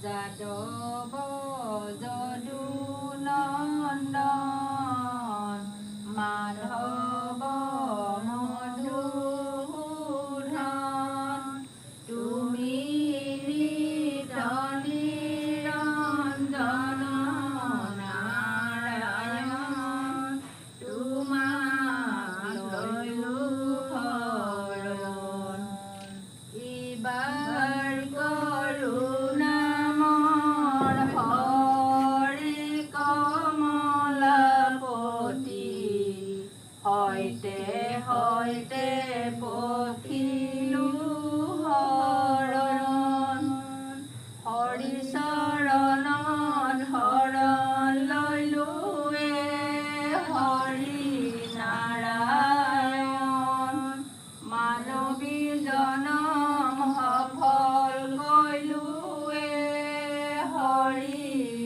যাদৱ যদুনন্দন মাধৱ মধুসূদন তুমি নিত নিৰঞ্জন নাৰায়ণ তোমাক লৈলো শৰণ ইবাৰ কৰোণা মোৰ হৰি কমলাপতি সৈতে সৈতে পখিলো শৰণ হৰি চৰণত শৰণ লৈলো হৰি নাৰায়ণ মানৱী জনম সফল কৰিলো হৰি